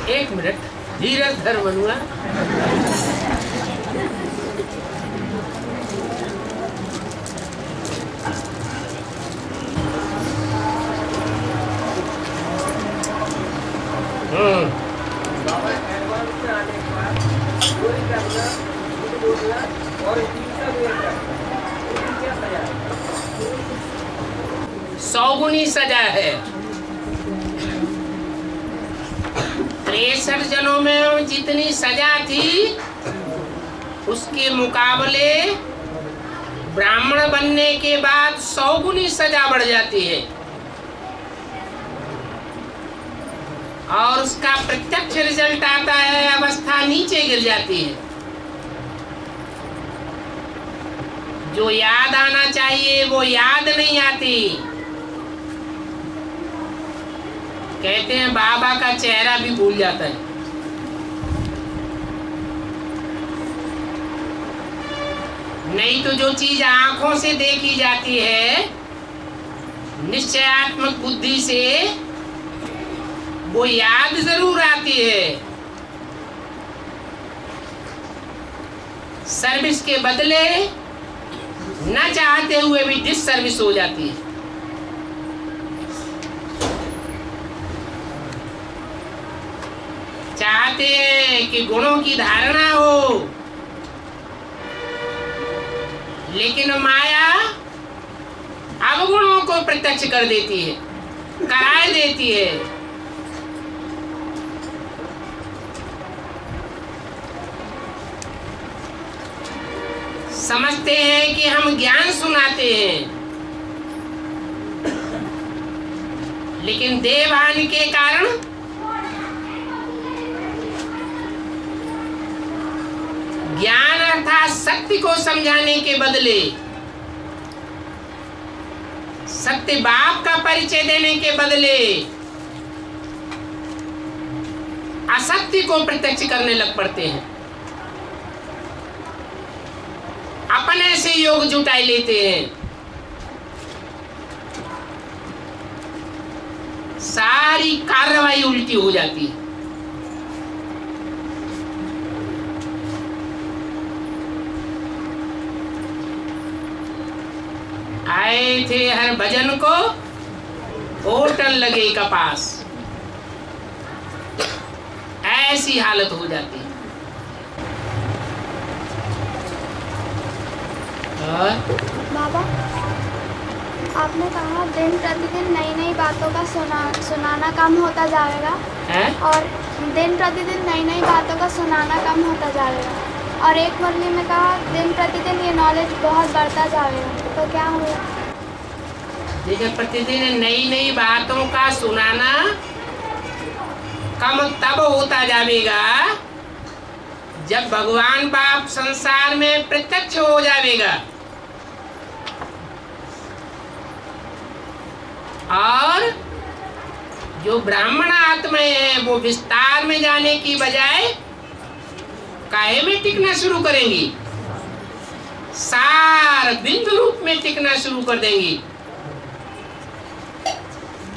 एक मिनट, धीरज धर बनुआ। सौगुनी सजा है। 63 जनों में जितनी सजा थी उसके मुकाबले ब्राह्मण बनने के बाद 100 गुनी सजा बढ़ जाती है और उसका प्रत्यक्ष रिजल्ट आता है, अवस्था नीचे गिर जाती है। जो याद आना चाहिए वो याद नहीं आती। कहते हैं बाबा का चेहरा भी भूल जाता है। नहीं तो जो चीज आंखों से देखी जाती है निश्चयात्मक बुद्धि से, वो याद जरूर आती है। सर्विस के बदले न चाहते हुए भी डिस सर्विस हो जाती है। चाहते हैं कि गुणों की धारणा हो, लेकिन माया अवगुणों को प्रत्यक्ष कर देती है, कराए देती है। समझते हैं कि हम ज्ञान सुनाते हैं, लेकिन देवहानि के कारण ज्ञान अर्थात सत्य को समझाने के बदले, सत्य बाप का परिचय देने के बदले असत्य को प्रत्यक्ष करने लग पड़ते हैं। अपने से योग जुटाई लेते हैं। सारी कार्रवाई उल्टी हो जाती है। आए थे हर भजन को होटल लगे कपास, ऐसी हालत हो जाती है। बाबा, आपने कहा दिन प्रतिदिन नई नई बातों का सुनाना कम होता जाएगा है? और दिन प्रतिदिन नई नई बातों का सुनाना कम होता जाएगा, और एक मुरली में कहा दिन प्रतिदिन ये नॉलेज बहुत बढ़ता जाएगा। तो क्या हुआ? देखिए, प्रतिदिन नई नई बातों का सुनाना कम तब होता जाएगा जब भगवान बाप संसार में प्रत्यक्ष हो जाएगा और जो ब्राह्मण आत्माएं हैं वो विस्तार में जाने की बजाय काहे में टिकना शुरू करेंगी, सार बिंदु रूप में टिकना शुरू कर देंगी।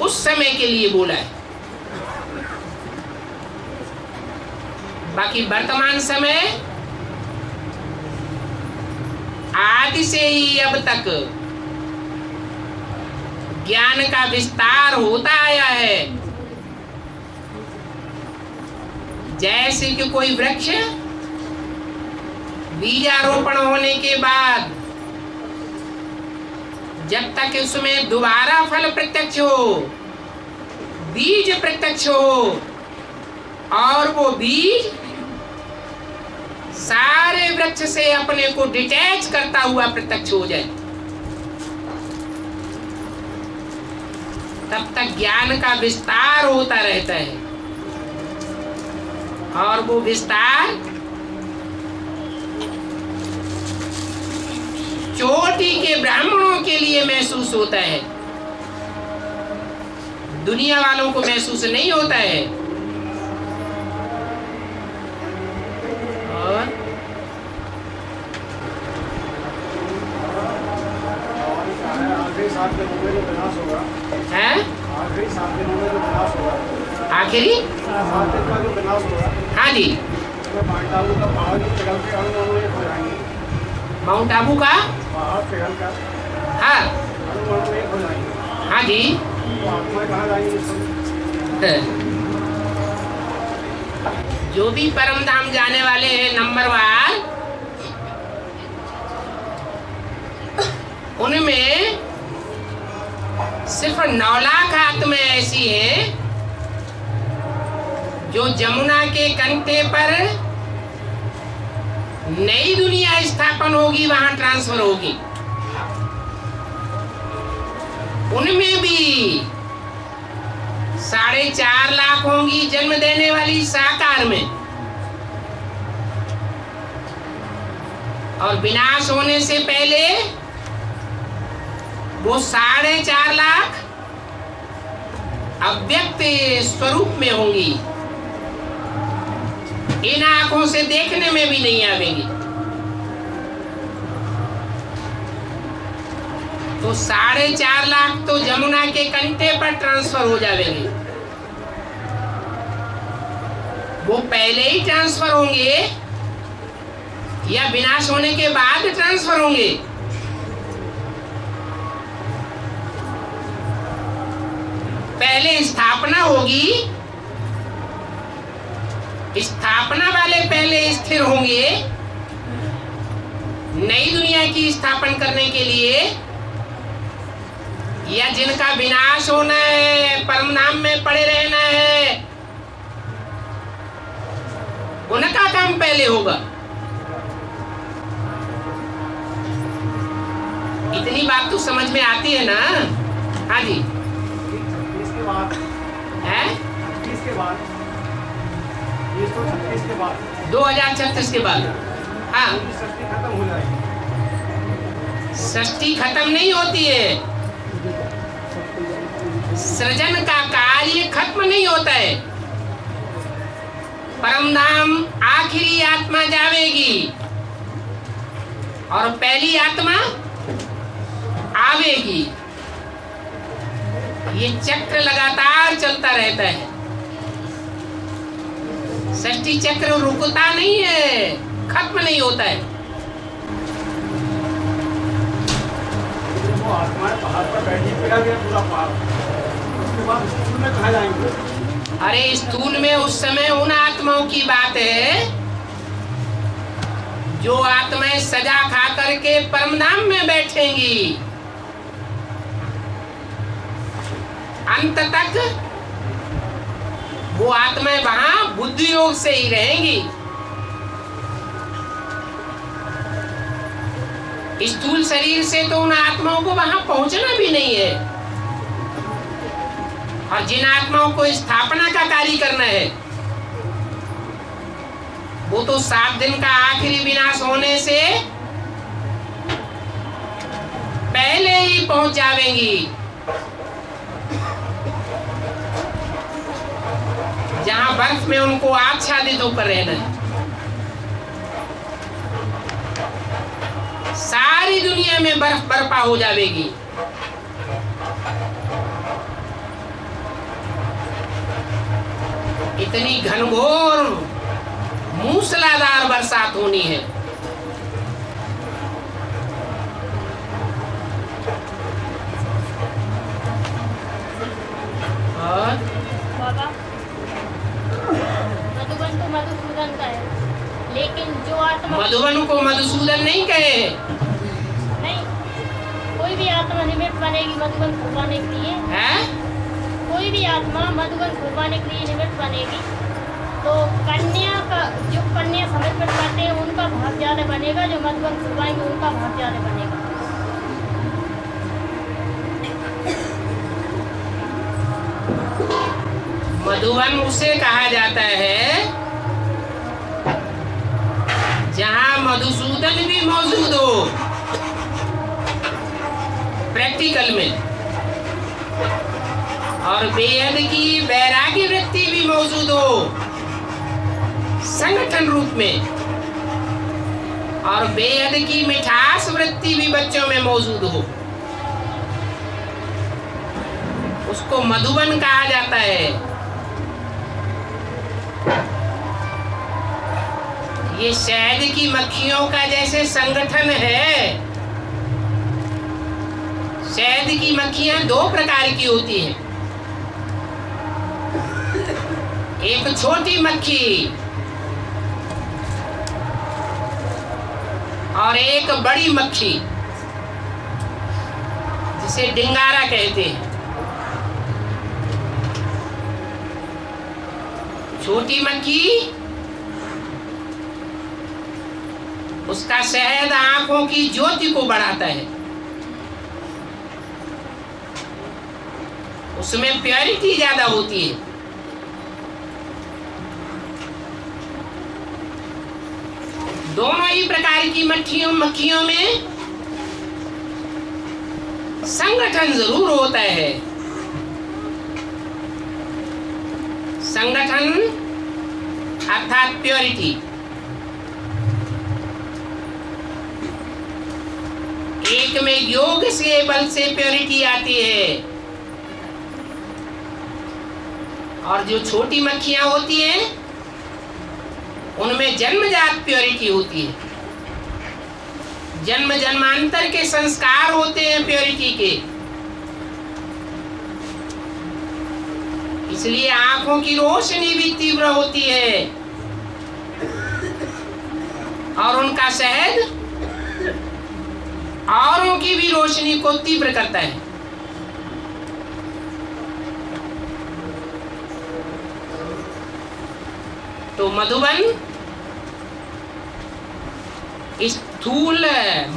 उस समय के लिए बोला है। बाकी वर्तमान समय आदि से ही अब तक ज्ञान का विस्तार होता आया है। जैसे कि कोई वृक्ष बीजारोपण होने के बाद जब तक उसमें दोबारा फल प्रत्यक्ष हो, बीज प्रत्यक्ष हो और वो बीज सारे वृक्ष से अपने को डिटैच करता हुआ प्रत्यक्ष हो जाए, तब तक ज्ञान का विस्तार होता रहता है। और वो विस्तार चोटी के ब्राह्मणों के लिए महसूस होता है, दुनिया वालों को महसूस नहीं होता है। और आखिरी, हाँ जी, माउंट आबू का, हाँ हाँ जी, जो भी परम धाम जाने वाले हैं नंबरवार, उनमें सिर्फ 9 लाख आत्माएं ऐसी हैं जो जमुना के कंठे पर नई दुनिया स्थापन होगी, वहां ट्रांसफर होगी। उनमें भी 4.5 लाख होंगी जन्म देने वाली साकार में, और विनाश होने से पहले वो 4.5 लाख अव्यक्त स्वरूप में होंगी, इन आंखों से देखने में भी नहीं आवेंगी। तो 4.5 लाख तो जमुना के कंठे पर ट्रांसफर हो जाएंगे। वो पहले ही ट्रांसफर होंगे या विनाश होने के बाद ट्रांसफर होंगे? पहले स्थापना होगी, स्थापना वाले पहले स्थिर होंगे नई दुनिया की स्थापना करने के लिए, या जिनका विनाश होना है, परम धाम में पड़े रहना है, उनका काम पहले होगा। इतनी बात तो समझ में आती है ना? हाँ जी, 36 के बाद है 36 के बाद 336 के बाद 2036 के बाद, हाँ, सृष्टि खत्म हो जाएगी। सृष्टि खत्म नहीं होती है, सृजन का कार्य खत्म नहीं होता है। परमधाम आखिरी आत्मा जावेगी और पहली आत्मा आवेगी। ये चक्र लगातार चलता रहता है, सृष्टि चक्र रुकता नहीं है, खत्म नहीं होता है। वो आत्माएं पहाड़ पर बैठी फिरा गया पूरा पहाड़, उसके बाद स्थूल में कहाँ जाएंगे? अरे स्थूल में उस समय उन आत्माओं की बात है जो आत्माएं सजा खा करके परमधाम में बैठेंगी, अंत तक वो आत्माएं वहां बुद्धि योग से ही रहेंगी। स्थूल शरीर से तो उन आत्माओं को वहां पहुंचना भी नहीं है, और जिन आत्माओं को स्थापना का कार्य करना है वो तो 7 दिन का आखिरी विनाश होने से पहले ही पहुंच जावेंगी, जहां बर्फ में उनको आच्छादित होकर रहना है। सारी दुनिया में बर्फ बर्फा हो जाएगी। इतनी घनघोर मूसलाधार बरसात होनी है। और बाबा, मधुबन तो मधुसूदन का है, लेकिन जो आत्मा मधुबन को मधुसूदन नहीं कहे, नहीं, कोई भी आत्मा निमित्त बनेगी मधुबन खुलवाने के लिए, है? कोई भी आत्मा मधुबन खुलवाने के लिए निमित्त बनेगी, तो कन्या का जो कन्या समझ में पाते हैं उनका भाग ज्यादा बनेगा, जो मधुबन खुलवाएंगे उनका भाग ज्यादा बनेगा। मधुबन उसे कहा जाता है जहां मधुसूदन भी मौजूद हो, प्रैक्टिकल में, और बेहद की वैरागी वृत्ति भी मौजूद हो संगठन रूप में, और बेहद की मिठास वृत्ति भी बच्चों में मौजूद हो, उसको मधुबन कहा जाता है। ये शहद की मक्खियों का जैसे संगठन है। शहद की मक्खियां दो प्रकार की होती हैं, एक छोटी मक्खी और एक बड़ी मक्खी जिसे डिंगारा कहते हैं। छोटी मक्खी उसका शहद आंखों की ज्योति को बढ़ाता है, उसमें प्योरिटी ज्यादा होती है। दोनों ही प्रकार की मक्खियों में संगठन जरूर होता है। संगठन अर्थात प्योरिटी। एक में योग से बल से प्योरिटी आती है, और जो छोटी मक्खियां होती हैं उनमें जन्मजात प्योरिटी होती है। जन्म जन्मांतर के संस्कार होते हैं प्योरिटी के, इसलिए आंखों की रोशनी भी तीव्र होती है और उनका शहद औरों की भी रोशनी को तीव्र करता है। तो मधुबन स्थूल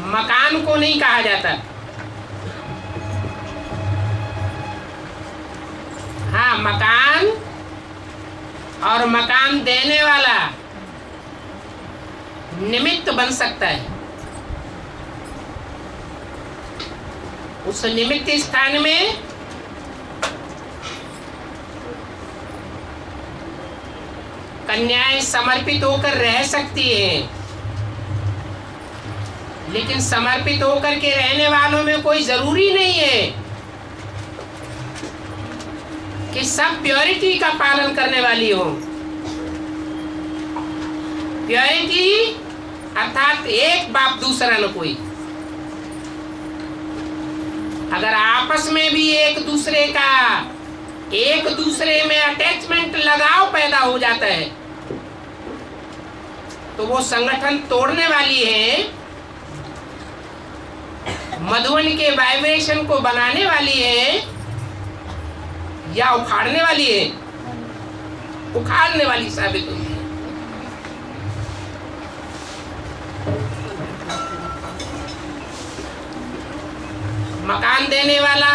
मकान को नहीं कहा जाता। हाँ, मकान और मकान देने वाला निमित्त बन सकता है। उस निमित्त स्थान में कन्याएं समर्पित होकर रह सकती हैं, लेकिन समर्पित होकर के रहने वालों में कोई जरूरी नहीं है कि सब प्योरिटी का पालन करने वाली हो। प्योरिटी अर्थात एक बाप दूसरा न कोई। अगर आपस में भी एक दूसरे में अटैचमेंट लगाव पैदा हो जाता है तो वो संगठन तोड़ने वाली है, मधुबन के वाइब्रेशन को बनाने वाली है या उखाड़ने वाली है? उखाड़ने वाली साबित होती है। मकान देने वाला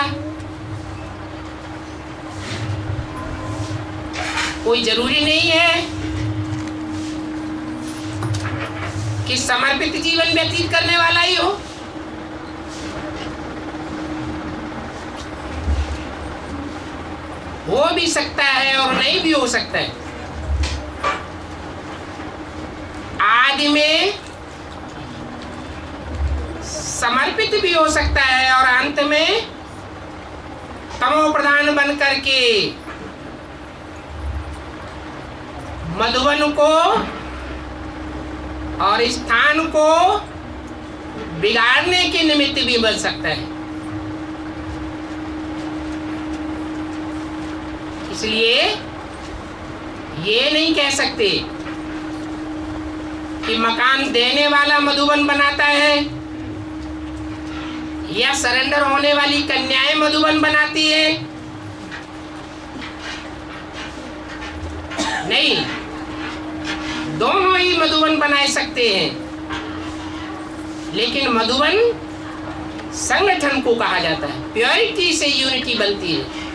कोई जरूरी नहीं है कि समर्पित जीवन व्यतीत करने वाला ही हो। हो भी सकता है और नहीं भी हो सकता है। आदि में समर्पित भी हो सकता है और अंत में तमो प्रधान बन करके मधुबन को और स्थान को बिगाड़ने के निमित्त भी बन सकता है। इसलिए ये नहीं कह सकते कि मकान देने वाला मधुबन बनाता है या सरेंडर होने वाली कन्याएं मधुबन बनाती है। नहीं, दोनों ही मधुबन बना सकते हैं, लेकिन मधुबन संगठन को कहा जाता है। प्योरिटी से यूनिटी बनती है।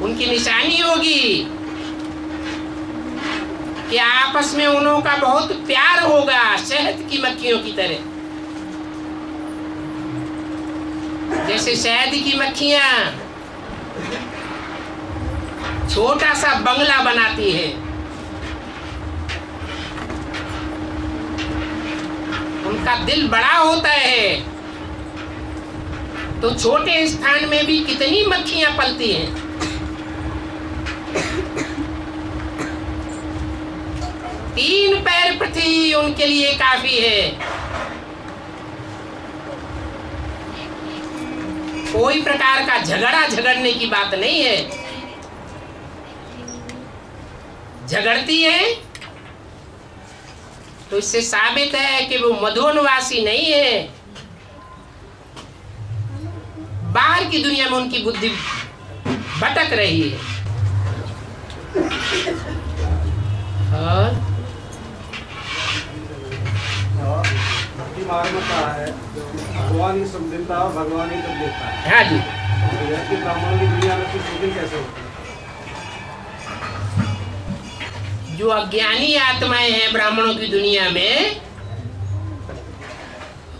उनकी निशानी होगी कि आपस में उन्हों का बहुत प्यार होगा, शहद की मक्खियों की तरह। जैसे शहद की मक्खियां छोटा सा बंगला बनाती है, उनका दिल बड़ा होता है, तो छोटे स्थान में भी कितनी मक्खियां पलती हैं। 3 पैर पृथ्वी उनके लिए काफी है। कोई प्रकार का झगड़ने की बात नहीं है। झगड़ती है तो इससे साबित है कि वो मधुवनवासी नहीं है। बाहर की दुनिया में उनकी बुद्धि भटक रही है। और भक्ति मार्ग में कहा है भगवान ही सब देता है, भगवान ही सब देता है। हाँ जी, तो ब्राह्मणों की दुनिया में फिर शूटिंग कैसे होती है? जो अज्ञानी आत्माएं हैं ब्राह्मणों की दुनिया में,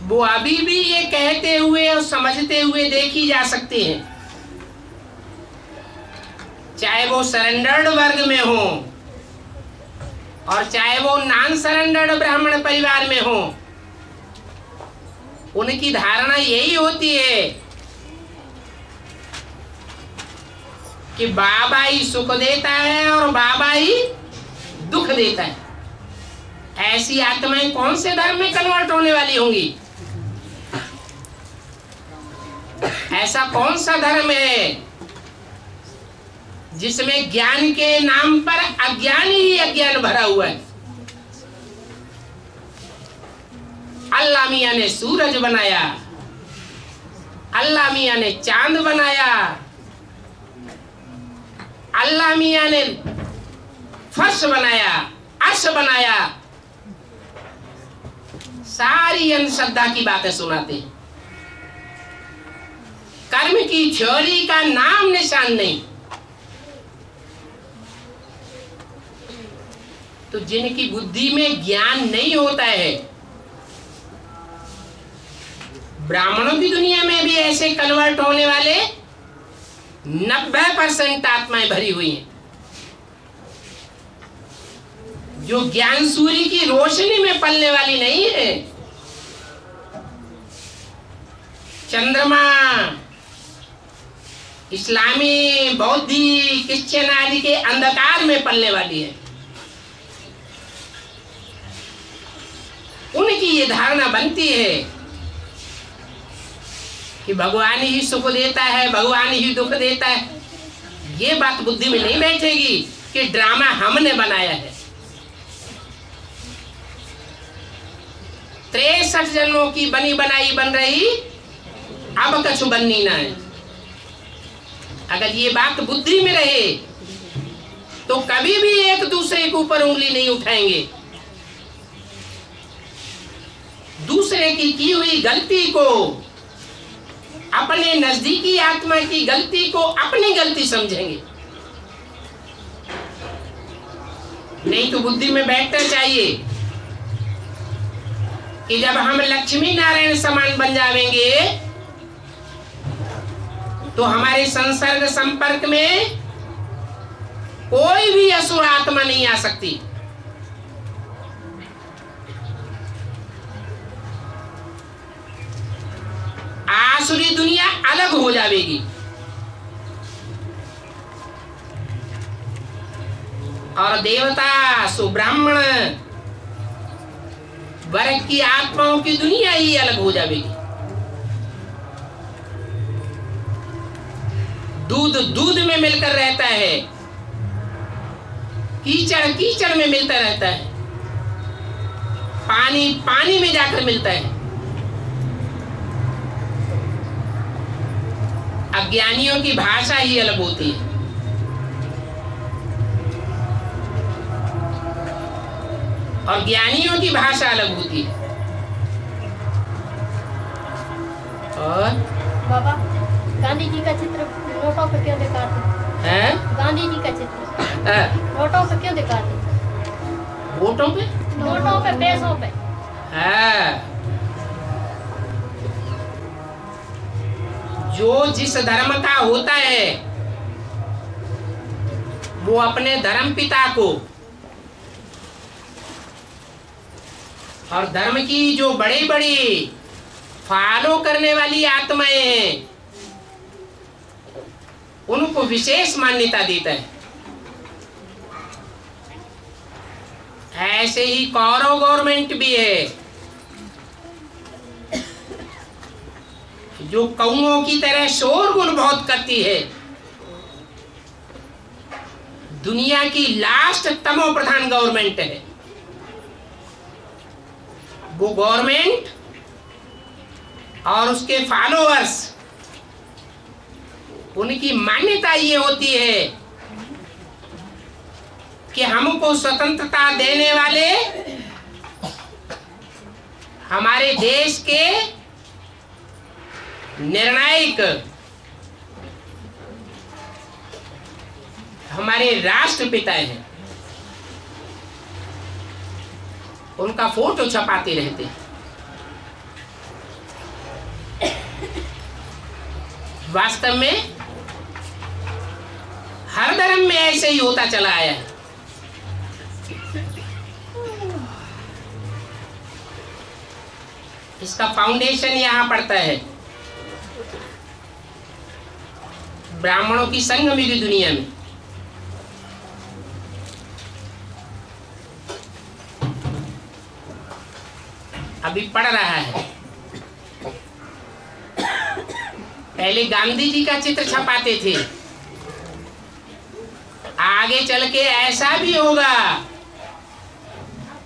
वो अभी भी ये कहते हुए और समझते हुए देखी जा सकती हैं, चाहे वो सरेंडर्ड वर्ग में हो और चाहे वो नॉन सरेंडर्ड ब्राह्मण परिवार में हो। उनकी धारणा यही होती है कि बाबा ही सुख देता है और बाबा ही दुख देता है। ऐसी आत्माएं कौन से धर्म में कन्वर्ट होने वाली होंगी? ऐसा कौन सा धर्म है जिसमें ज्ञान के नाम पर अज्ञान ही अज्ञान भरा हुआ है? अल्लाह मियां ने सूरज बनाया, अल्लाह मियां ने चांद बनाया, अल्लाह मियां ने फर्श बनाया, अर्श बनाया, सारी अंधश्रद्धा की बातें सुनाते हैं। कर्म की थ्योरी का नाम निशान नहीं। तो जिनकी बुद्धि में ज्ञान नहीं होता है, ब्राह्मणों की दुनिया में भी ऐसे कन्वर्ट होने वाले 90% आत्माएं भरी हुई हैं, जो ज्ञान सूर्य की रोशनी में पलने वाली नहीं है। चंद्रमा इस्लामी, बौद्धिक, क्रिश्चियन आदि के अंधकार में पलने वाली है। उनकी ये धारणा बनती है कि भगवान ही सुख देता है, भगवान ही दुख देता है। ये बात बुद्धि में नहीं बैठेगी कि ड्रामा हमने बनाया है। 63 जन्मों की बनी बनाई बन रही, अब कछु बननी ना है। अगर ये बात बुद्धि में रहे तो कभी भी एक दूसरे के ऊपर उंगली नहीं उठाएंगे। दूसरे की हुई गलती को, अपने नजदीकी आत्मा की गलती को अपनी गलती समझेंगे। नहीं तो बुद्धि में बैठना चाहिए कि जब हम लक्ष्मी नारायण समान बन जाएंगे तो हमारे संसर्ग संपर्क में कोई भी असुर आत्मा नहीं आ सकती। आसुरी दुनिया अलग हो जाएगी और देवता सुब्राह्मण वर्ग की आत्माओं की दुनिया ही अलग हो जाएगी। दूध दूध में मिलकर रहता है, कीचड़ कीचड़ में मिलता रहता है, पानी पानी में जाकर मिलता है। अज्ञानियों की भाषा ही अलग होती है और ज्ञानियों की भाषा अलग होती है। और बाबा, गांधी जी का चित्र नोटों पे क्यों दिखाते हैं? गांधी जी का चित्र नोटों पे क्यों दिखाते? वोटों पे, नोटों पे, पैसों पे। जो जिस धर्म का होता है वो अपने धर्म पिता को और धर्म की जो बड़ी बड़ी फॉलो करने वाली आत्माएं हैं उनको विशेष मान्यता देता है। ऐसे ही कौरव गवर्नमेंट भी है, जो कौओं की तरह शोरगुल बहुत करती है। दुनिया की लास्ट तमो प्रधान गवर्नमेंट है। वो गवर्नमेंट और उसके फॉलोअर्स, उनकी मान्यता ये होती है कि हमको स्वतंत्रता देने वाले हमारे देश के निर्णायक, हमारे राष्ट्रपिता हैं। उनका फोटो छपाते रहते हैं। वास्तव में हर धर्म में ऐसे ही होता चला आया है। इसका फाउंडेशन यहां पड़ता है ब्राह्मणों की संगमित दुनिया में। अभी पढ़ रहा है। पहले गांधी जी का चित्र छपाते थे, आगे चल के ऐसा भी होगा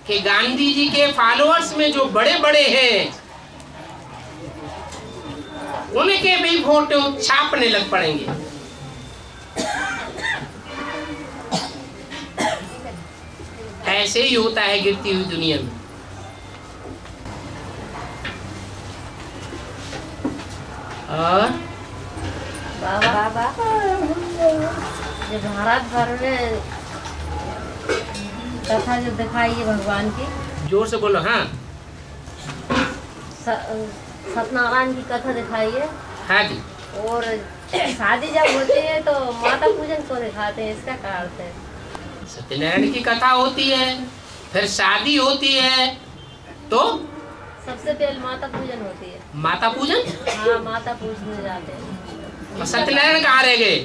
कि गांधी जी के फॉलोअर्स में जो बड़े बड़े हैं उनके भी फोटो छापने लग पड़ेंगे। ऐसे ही होता है गिरती हुई दुनिया में। और बाबा जो भारत भर में कथा जो दिखाई है भगवान की, जोर से बोलो। हाँ सत्यनारायण की कथा दिखाई है। हाँ जी। और शादी जब होती है तो माता पूजन को दिखाते हैं, इसका क्या अर्थ है? सत्यनारायण की कथा होती है, फिर शादी होती है, तो सबसे पहले माता पूजन होती है। माता पूजन? हाँ, माता पूजने जाते हैं। और सत्यनारायण कहाँ रह गए?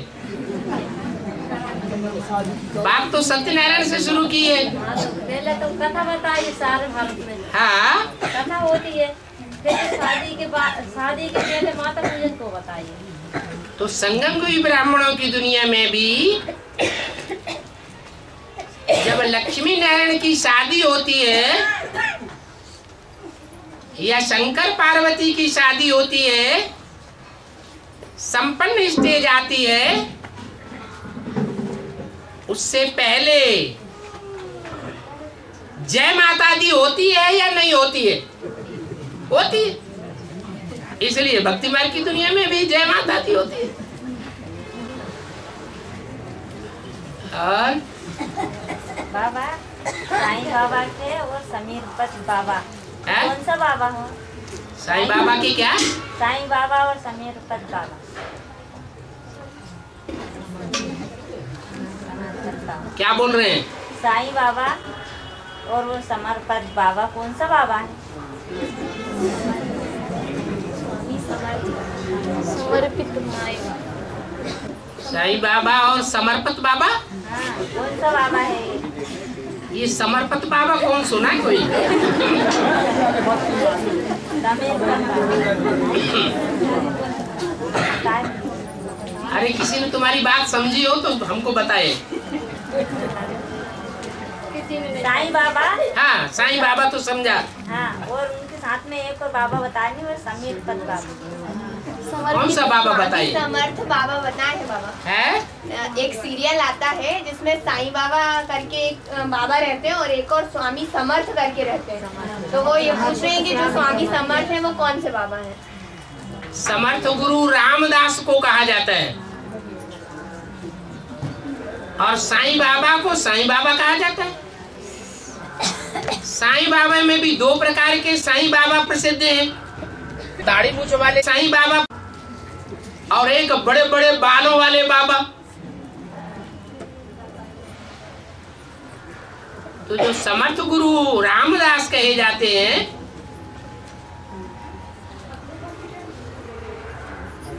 बात तो सत्यनारायण से शुरू की है। हाँ, तो पहले तो कथा बताइए सारे भारत में। हाँ, कथा होती है, फिर शादी के बाद, शादी के पहले माता पूजन को बताइए। तो संगमयुगी ब्राह्मणों की दुनिया में भी जब लक्ष्मी नारायण की शादी होती है या शंकर पार्वती की शादी होती है, संपन्न स्टेज आती है, उससे पहले जय माता दी होती है या नहीं होती है? होती है। इसलिए भक्ति मार्ग की दुनिया में भी जय माता दी होती है। और बाबा साईं बाबा के और समीर पत बाबा, है? कौन सा बाबा हो? साईं बाबा की क्या? साईं बाबा और समीर पत बाबा। क्या बोल रहे हैं? साईं बाबा और वो समर्पित बाबा, कौन सा बाबा है? समर्पित माया। साईं बाबा और समर्पित बाबा? हाँ, कौन सा बाबा है? ये समर्पित बाबा कौन सुना है कोई? समीर पत बाबा। अरे किसी ने तुम्हारी बात समझी हो तो हमको बताए। साईं बाबा। हाँ, साईं बाबा तो समझा। हाँ, और उनके साथ में एक और बाबा बताएंगे, और समीर पत बाबा। कौन सा बाबा बताइए? समर्थ बाबा बताए हैं बाबा। है? एक सीरियल आता है जिसमें साईं बाबा करके एक बाबा रहते हैं और एक और स्वामी समर्थ करके रहते हैं। तो वो ये पूछ रहे हैं कि जो स्वामी समर्थ है वो कौन से बाबा हैं? समर्थ गुरु रामदास को कहा जाता है और साईं बाबा को साईं बाबा कहा जाता है। साईं बाबा में भी दो प्रकार के साईं बाबा प्रसिद्ध हैं, दाढ़ी मूंछ वाले साईं बाबा और एक बड़े बड़े बालों वाले बाबा। तो जो समर्थ गुरु रामदास कहे जाते हैं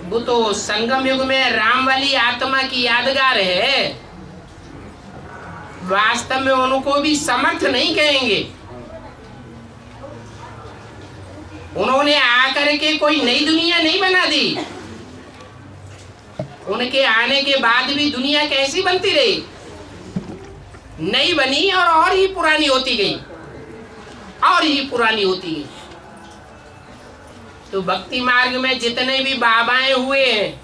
वो तो संगम युग में राम वाली आत्मा की यादगार है। वास्तव में उनको भी समर्थ नहीं कहेंगे। उन्होंने आकर के कोई नई दुनिया नहीं बना दी। उनके आने के बाद भी दुनिया कैसी बनती रही, नई बनी और ही पुरानी होती गई, और ही पुरानी होती गई। तो भक्ति मार्ग में जितने भी बाबाएं हुए हैं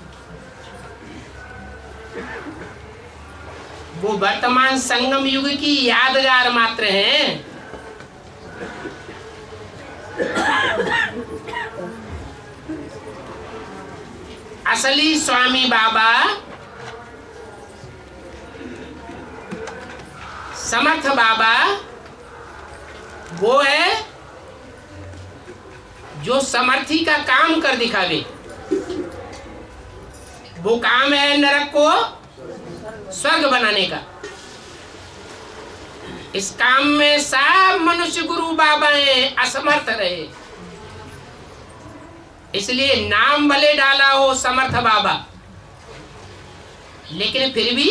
वो वर्तमान संगम युग की यादगार मात्र हैं। असली स्वामी बाबा समर्थ बाबा वो है जो समर्थी का काम कर दिखावे। वो काम है नरक को स्वर्ग बनाने का। इस काम में सब मनुष्य गुरु बाबाएं असमर्थ रहे, इसलिए नाम भले डाला हो समर्थ बाबा, लेकिन फिर भी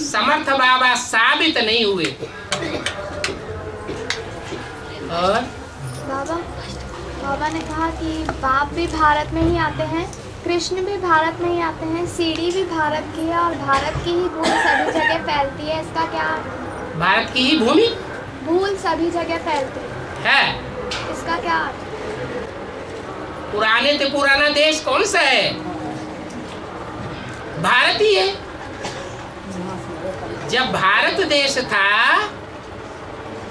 समर्थ बाबा साबित नहीं हुए। और बाबा ने कहा कि बाप भी भारत में ही आते हैं, कृष्ण भी भारत में ही आते हैं, सीढ़ी भी भारत की है और भारत की ही भूल सभी जगह फैलती है। इसका क्या? भारत की ही भूमि भूल सभी जगह फैलती है। इसका क्या? पुराने से पुराना देश कौन सा है? भारत ही है। जब भारत देश था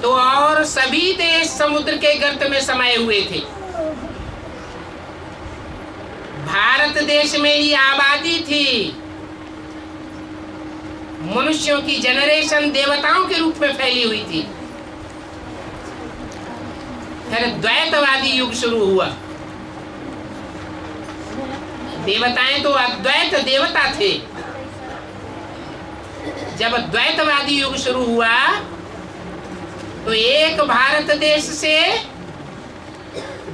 तो और सभी देश समुद्र के गर्त में समाये हुए थे। भारत देश में ही आबादी थी। मनुष्यों की जनरेशन देवताओं के रूप में फैली हुई थी। फिर द्वैतवादी युग शुरू हुआ। देवताएं तो अद्वैत देवता थे। जब द्वैतवादी युग शुरू हुआ तो एक भारत देश से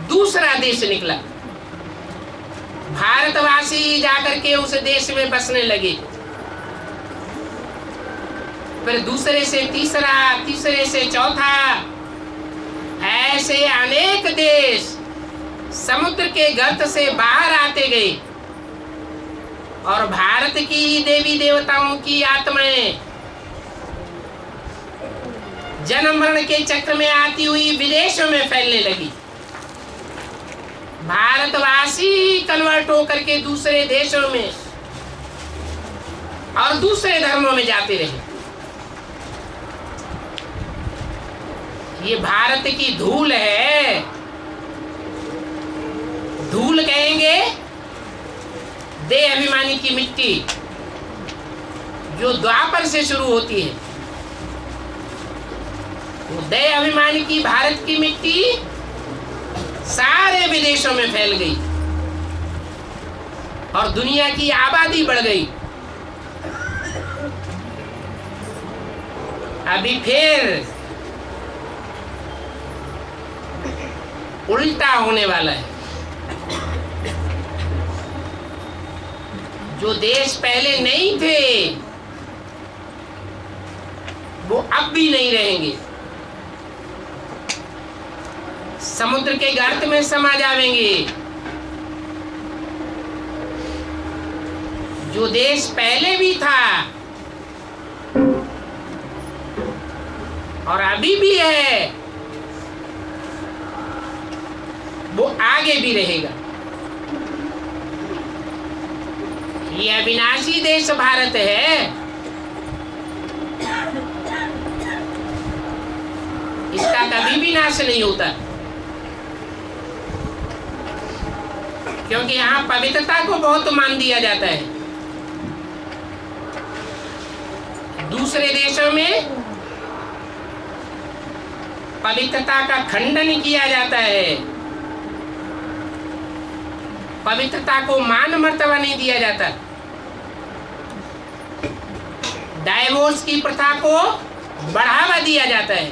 दूसरा देश निकला। भारतवासी जाकर के उस देश में बसने लगे। फिर दूसरे से तीसरा, तीसरे से चौथा, ऐसे अनेक देश समुद्र के गर्त से बाहर आते गए और भारत की देवी देवताओं की आत्माएं जन्म मरण के चक्र में आती हुई विदेशों में फैलने लगी। भारतवासी कन्वर्ट होकर के दूसरे देशों में और दूसरे धर्मों में जाते रहे। ये भारत की धूल है। धूल कहेंगे देह अभिमानी की मिट्टी जो द्वापर से शुरू होती है। वो देह अभिमानी की भारत की मिट्टी सारे विदेशों में फैल गई और दुनिया की आबादी बढ़ गई। अभी फिर उल्टा होने वाला है। जो देश पहले नहीं थे वो अब भी नहीं रहेंगे। समुद्र के गर्त में समा जाएंगे। जो देश पहले भी था और अभी भी है वो आगे भी रहेगा। ये अविनाशी देश भारत है। इसका कभी भी नाश नहीं होता, क्योंकि यहाँ पवित्रता को बहुत मान दिया जाता है। दूसरे देशों में पवित्रता का खंडन किया जाता है। पवित्रता को मान मर्तबा नहीं दिया जाता। डाइवोर्स की प्रथा को बढ़ावा दिया जाता है।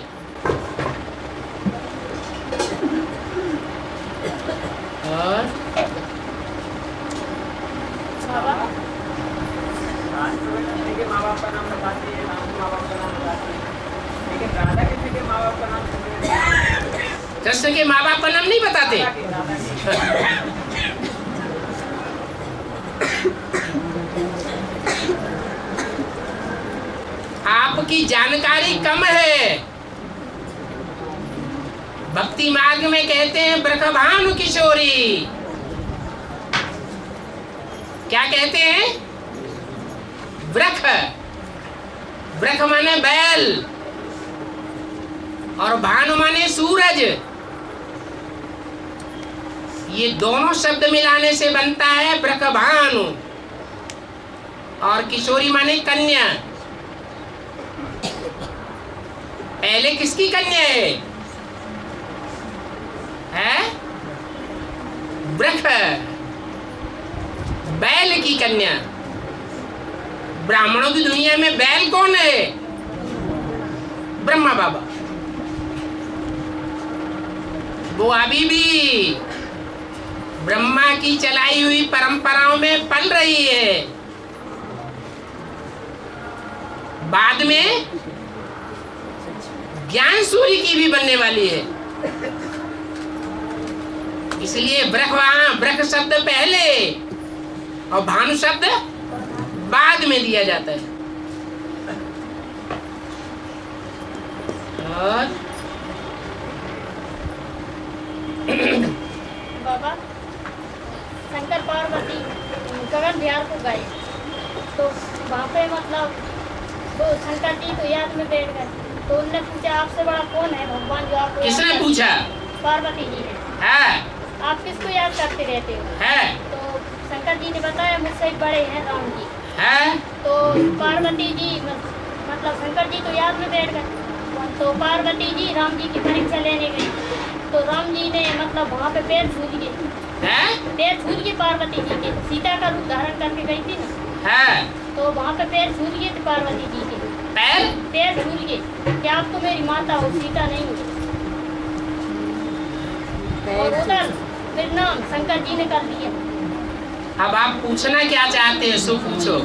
और कृष्ण के माँ बाप का नाम बताती है, राम के माँ बाप का नाम बताती है, लेकिन राधा कृष्ण के माँ बाप का नाम कृष्ण के माँ बाप का नाम नहीं बताते। आपकी जानकारी कम है। भक्ति मार्ग में कहते हैं ब्रखभानु किशोरी। क्या कहते हैं? ब्रख, ब्रख माने बैल और भानु माने सूरज। ये दोनों शब्द मिलाने से बनता है ब्रखभानु। और किशोरी माने कन्या। पहले किसकी कन्या है? ब्रख, बैल की कन्या। ब्राह्मणों की दुनिया में बैल कौन है? ब्रह्मा बाबा। वो अभी भी ब्रह्मा की चलाई हुई परंपराओं में पल रही है। बाद में ज्ञान सूर्य की भी बनने वाली है। इसलिए ब्रख, वहां ब्रख शब्द पहले और भानु शब्द बाद में दिया जाता है। और बाबा शंकर पार्वती गगन बिहार को गए तो वहाँ पे मतलब वो शंकर जी तो याद में बैठ गए, तो उनने पूछा आपसे बड़ा कौन है भगवान जो आपको? किसने पूछा? पार्वती जी ने। है? आप किसको याद करते रहते हो? है? तो शंकर जी ने बताया मुझसे बड़े हैं राम जी। है? तो पार्वती जी मतलब शंकर जी तो याद में बैठ गए। तो पार्वती जी राम जी की परीक्षा लेने गई, तो राम जी ने मतलब वहाँ पे पैर छूट गए। पैर छूट गए पार्वती जी के, सीता का रूप धारण करके गई थी ना। है? तो वहाँ पे पैर छूट गए थे पार्वती जी के। पैर छूट गए कि आप तो मेरी माता हो, सीता नहीं हो। और उधर फिर नाम शंकर जी ने कर दिया। अब आप पूछना क्या चाहते हैं सो पूछो।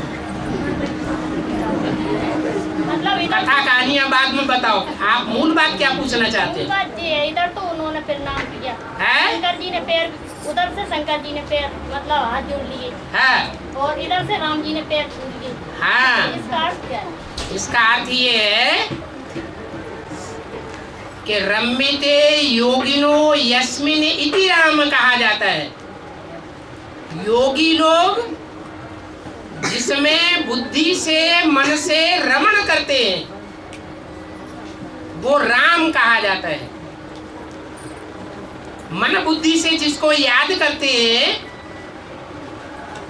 मतलब कथा कहानियां बाद में बताओ, आप मूल बात क्या पूछना चाहते हैं? बात ये है, इधर तो उन्होंने फिर नाम किया। शंकर जी ने पैर, उधर से शंकर जी ने पैर मतलब हाथ जोड़ लिए। और इधर से राम जी ने पैर छू लिए। इसका अर्थ क्या है? इसका अर्थ ये है कि रम्यते योगिनो यस्मिन इति राम कहा जाता है। योगी लोग जिसमें बुद्धि से मन से रमण करते हैं वो राम कहा जाता है। मन बुद्धि से जिसको याद करते हैं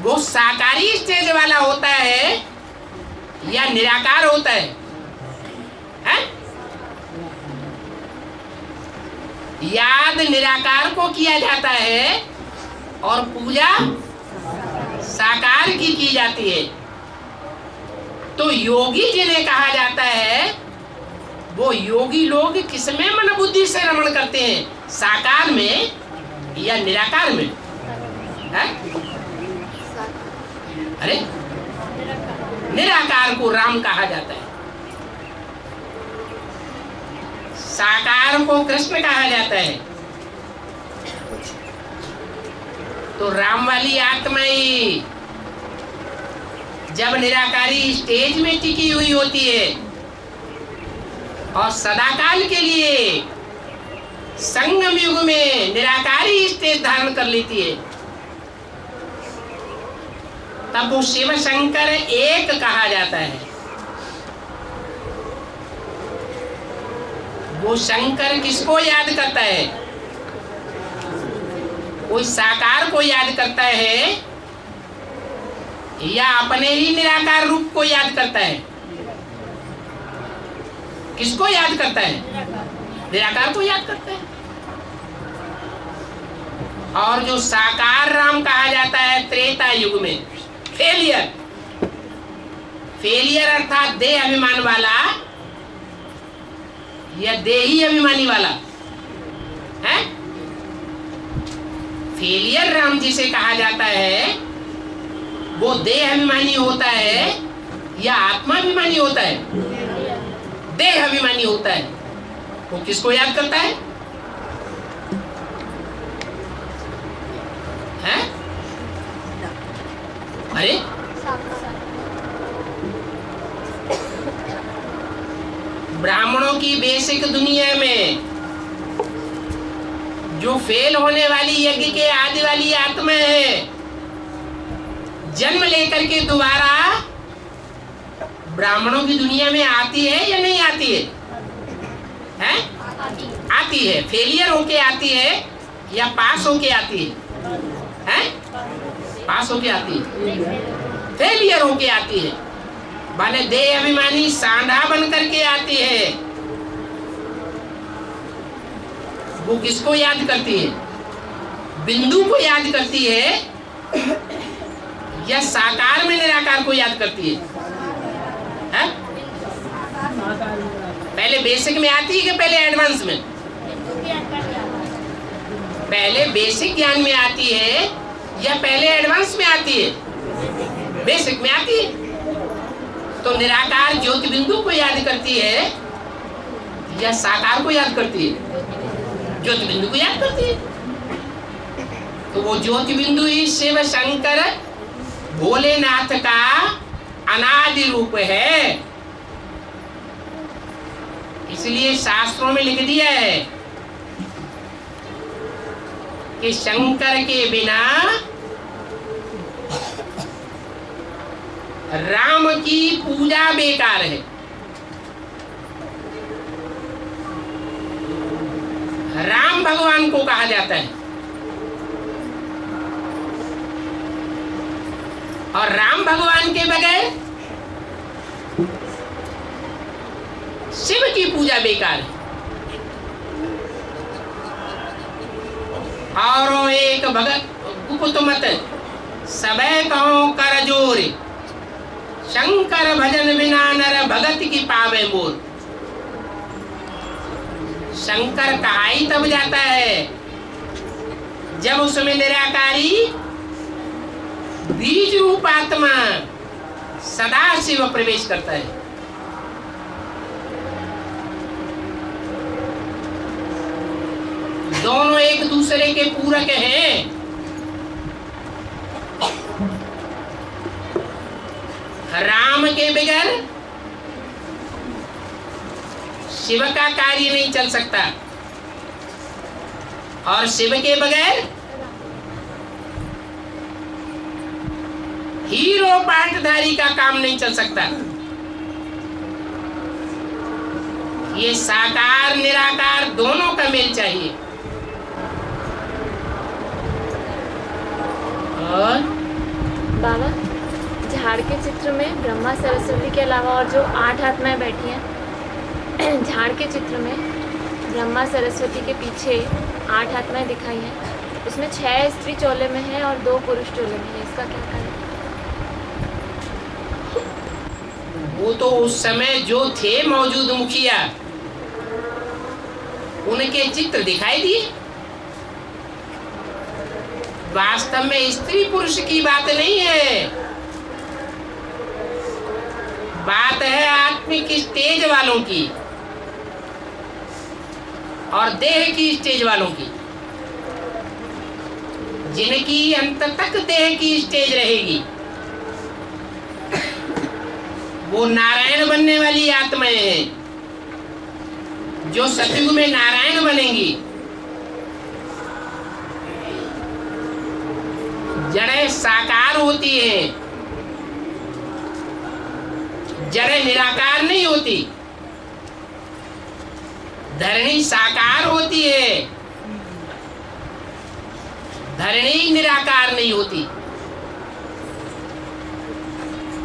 वो साकारी स्टेज वाला होता है या निराकार होता है? याद निराकार को किया जाता है और पूजा साकार की जाती है। तो योगी जिन्हें कहा जाता है वो योगी लोग किसमें मन बुद्धि से रमण करते हैं? साकार में या निराकार में? है? अरे निराकार को राम कहा जाता है, साकार को कृष्ण कहा जाता है। तो राम वाली आत्मा ही जब निराकारी स्टेज में टिकी हुई होती है और सदाकाल के लिए संगम युग में निराकारी स्टेज धारण कर लेती है तब वो शिव शंकर एक कहा जाता है। वो शंकर किसको याद करता है? कोई साकार को याद करता है या अपने ही निराकार रूप को याद करता है? किसको याद करता है? निराकार को याद करता है। और जो साकार राम कहा जाता है त्रेता युग में फेलियर, फेलियर अर्थात देह अभिमान वाला या देही अभिमानी वाला है। फेलियर राम जिसे कहा जाता है वो देह अभिमानी होता है या आत्माभिमानी होता है? देह अभिमानी होता है। वो किसको याद करता है? हैं? अरे ब्राह्मणों की बेसिक दुनिया में जो फेल होने वाली यज्ञ के आदि वाली आत्मा है, जन्म लेकर के दोबारा ब्राह्मणों की दुनिया में आती है या नहीं आती है? हैं? आती है। फेलियर होके आती है या पास होके आती है? हैं? पास होके आती है। फेलियर होके आती है, माने देह अभिमानी सांडा बन करके आती है। वो किसको याद करती है? बिंदु को याद करती है या साकार में निराकार को याद करती है? है? पहले बेसिक में आती है कि पहले एडवांस में? पहले बेसिक ज्ञान में आती है या पहले एडवांस में आती है? बेसिक में आती है। तो निराकार ज्योति बिंदु को याद करती है या साकार को याद करती है? ज्योति बिंदु को याद करती है। तो वो ज्योति बिंदु ही शिव शंकर भोलेनाथ का अनादि रूप है। इसलिए शास्त्रों में लिख दिया है कि शंकर के बिना राम की पूजा बेकार है। राम भगवान को कहा जाता है और राम भगवान के बगैर शिव की पूजा बेकार है। और एक भगत गुप्त मत सबे कहो कर जोर, शंकर भजन बिना नर भगत की पावे मोर। शंकर कहा ही तब जाता है जब उसमें निराकारी बीज रूप आत्मा सदा शिव प्रवेश करता है। दोनों एक दूसरे के पूरक हैं। राम के बगैर शिव का कार्य नहीं चल सकता और शिव के बगैर हीरो पाटधारी का काम नहीं चल सकता। ये साकार निराकार दोनों का मेल चाहिए। और बाबा, झाड़ के चित्र में ब्रह्मा सरस्वती के अलावा और जो 8 आत्माएं बैठी हैं, झाड़ के चित्र में ब्रह्मा सरस्वती के पीछे 8 आत्माएं दिखाई हैं। उसमें 6 स्त्री चोले में है और 2 पुरुष चोले में है। इसका क्या कारण है? वो तो उस समय जो थे मौजूद मुखिया, उनके चित्र दिखाई दिए। वास्तव में स्त्री पुरुष की बात नहीं है, बात है आत्मिक स्टेज वालों की और देह की स्टेज वालों की। जिनकी अंत तक देह की स्टेज रहेगी वो नारायण बनने वाली आत्माएं हैं, जो सतयुग में नारायण बनेंगी। जड़ें साकार होती हैं, जड़ें निराकार नहीं होती। धरणी साकार होती है, धरणी निराकार नहीं होती।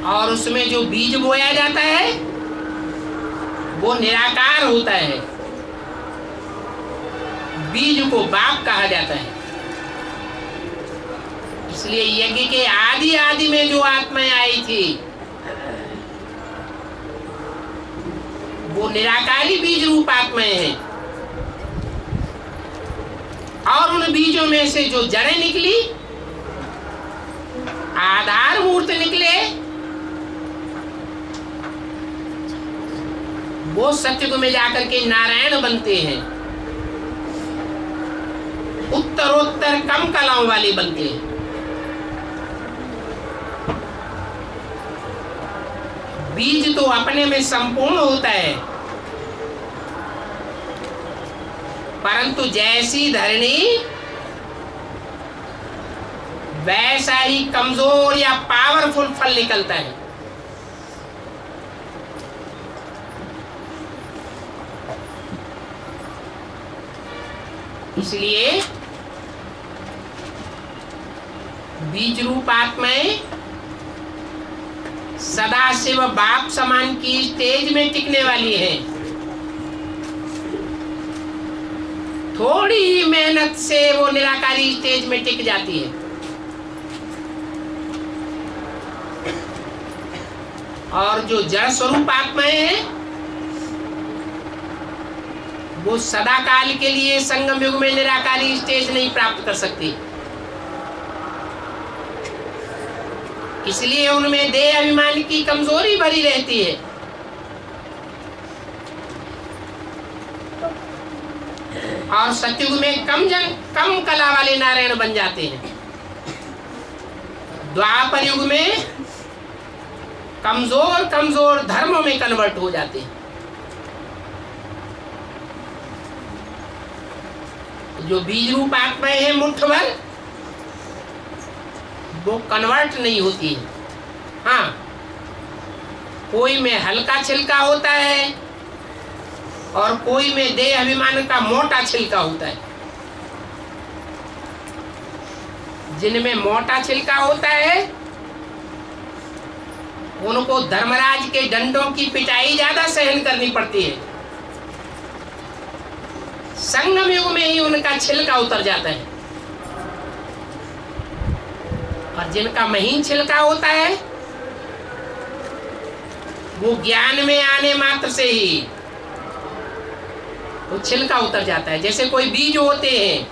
और उसमें जो बीज बोया जाता है वो निराकार होता है। बीज को बाप कहा जाता है। इसलिए यज्ञ के आदि आदि में जो आत्माएं आई थी वो निराकारी बीज रूप आत्माएं हैं। और उन बीजों में से जो जड़ें निकली, आधार मूर्त निकले, वो सतयुग में जाकर के नारायण बनते हैं, उत्तरोत्तर कम कलाओं वाले बनते हैं। बीज तो अपने में संपूर्ण होता है, परंतु जैसी धरनी वैसा ही कमजोर या पावरफुल फल निकलता है। इसलिए बीज रूप आत्माएं सदाशिव बाप समान की स्टेज में टिकने वाली है। थोड़ी ही मेहनत से वो निराकारी स्टेज में टिक जाती है। और जो जड़ स्वरूप आत्माएं हैं वो सदा काल के लिए संगम युग में निराकारी स्टेज नहीं प्राप्त कर सकती। इसलिए उनमें देह अभिमान की कमजोरी भरी रहती है। और सतयुग में कम कला वाले नारायण बन जाते हैं। द्वापर युग में कमजोर धर्मों में कन्वर्ट हो जाते हैं। जो बीज रूप आत्माएं हैं मुट्ठ भर, वो कन्वर्ट नहीं होती है। हाँ, कोई में हल्का छिलका होता है और कोई में देह अभिमान का मोटा छिलका होता है। जिनमें मोटा छिलका होता है उनको धर्मराज के डंडों की पिटाई ज्यादा सहन करनी पड़ती है। संगम युग में ही उनका छिलका उतर जाता है। और जिनका महीन छिलका होता है वो ज्ञान में आने मात्र से ही वो छिलका उतर जाता है। जैसे कोई बीज होते हैं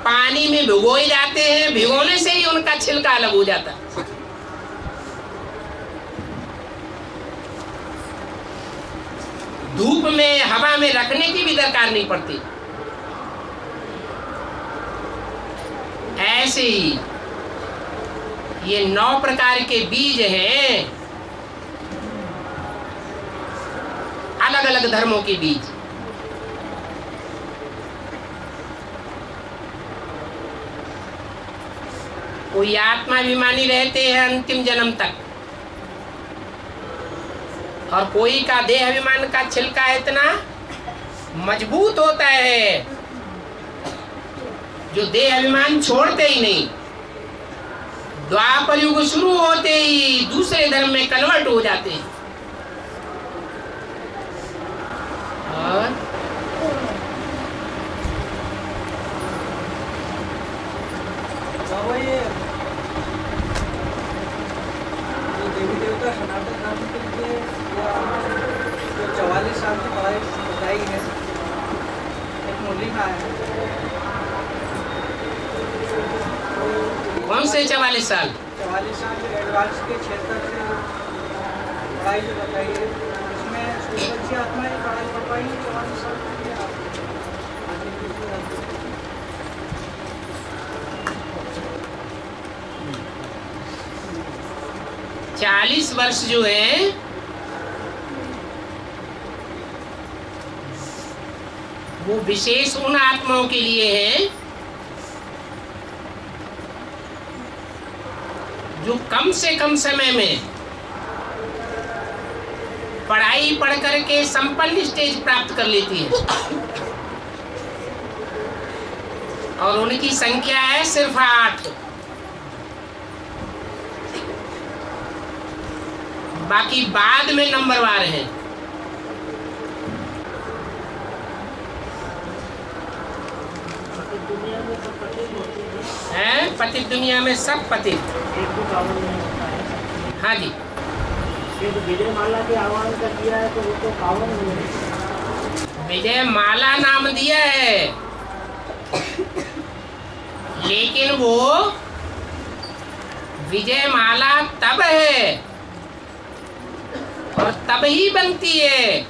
पानी में भिगोए जाते हैं, भिगोने से ही उनका छिलका अलग हो जाता है। धूप में हवा में रखने की भी दरकार नहीं पड़ती। ऐसे ही ये 9 प्रकार के बीज हैं, अलग अलग धर्मों के बीज। कोई आत्माभिमानी रहते हैं अंतिम जन्म तक, और कोई का देह अभिमान का छिलका इतना मजबूत होता है जो देह अभिमान छोड़ते ही नहीं। द्वापर युग शुरू होते ही दूसरे धर्म में कन्वर्ट हो जाते हैं। और बाबा ये देवी देवता सनातन धर्म के लिए जो 44 साल की पढ़ाई बताई है, एक मुरलिका है। कौन से 44 साल? 44 साल के एडवांस के क्षेत्र से पढ़ाई जो बताई है, इसमें सूर्यवंशी आत्मा की पढ़ाई पढ़ पाई 44 साल के लिए। 40 वर्ष जो है वो विशेष उन आत्माओं के लिए है जो कम से कम समय में पढ़ाई पढ़ करके संपन्न स्टेज प्राप्त कर लेती है। और उनकी संख्या है सिर्फ 8। बाकी बाद में नंबरवार है। पतित दुनिया में सब पतित। हाँ जी, विजय माला के आह्वान कर दिया है तो वो तो पावन है। विजय माला नाम दिया है, लेकिन वो विजय माला तब है और तब ही बनती है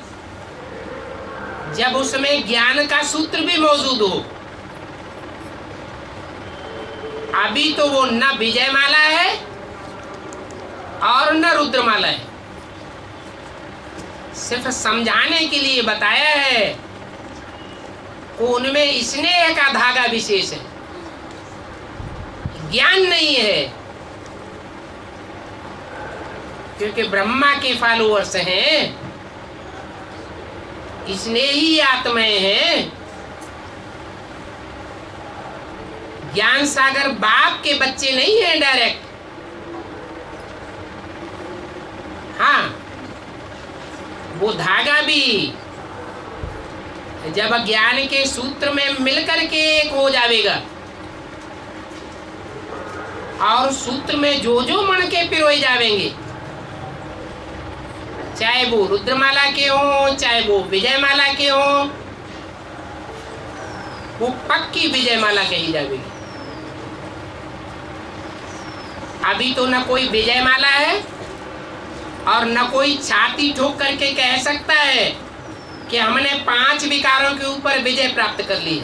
जब उसमें ज्ञान का सूत्र भी मौजूद हो। अभी तो वो न विजयमाला है और न रुद्रमाला है, सिर्फ समझाने के लिए बताया है। उनमें स्नेह का धागा विशेष है, ज्ञान नहीं है, क्योंकि ब्रह्मा के फॉलोअर्स हैं, स्नेही आत्माएं हैं। ज्ञान सागर बाप के बच्चे नहीं हैं डायरेक्ट। हाँ, वो धागा भी जब ज्ञान के सूत्र में मिलकर के एक हो जाएगा और सूत्र में जो जो मण के पिरोए जावेंगे, चाहे वो रुद्रमाला के हो चाहे वो विजयमाला के हो, वो पक्की विजयमाला कही जाएगी। अभी तो न कोई विजयमाला है और न कोई छाती ठोक करके कह सकता है कि हमने 5 विकारों के ऊपर विजय प्राप्त कर ली।